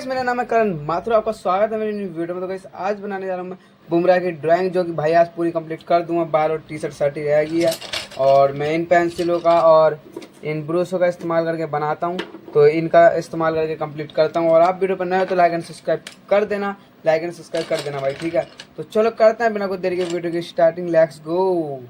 मेरा नाम है करण, माथुर। आपका स्वागत है मेरी न्यू वीडियो में। तो गाइस आज बनाने जा रहा हूँ मैं बुमरा की ड्राइंग, जो कि भाई आज पूरी कंप्लीट कर दूंगा। बाल और टी शर्ट शर्ट ही रह गई है, और मैं इन पेंसिलों का और इन ब्रशों का इस्तेमाल करके बनाता हूँ। तो इनका इस्तेमाल करके कंप्लीट करता हूँ। और आप वीडियो पर नए हो तो लाइक एंड सब्सक्राइब कर देना, लाइक एंड सब्सक्राइब कर देना भाई, ठीक है। तो चलो करते हैं बिना कुछ देरी के वीडियो की स्टार्टिंग। Let's go.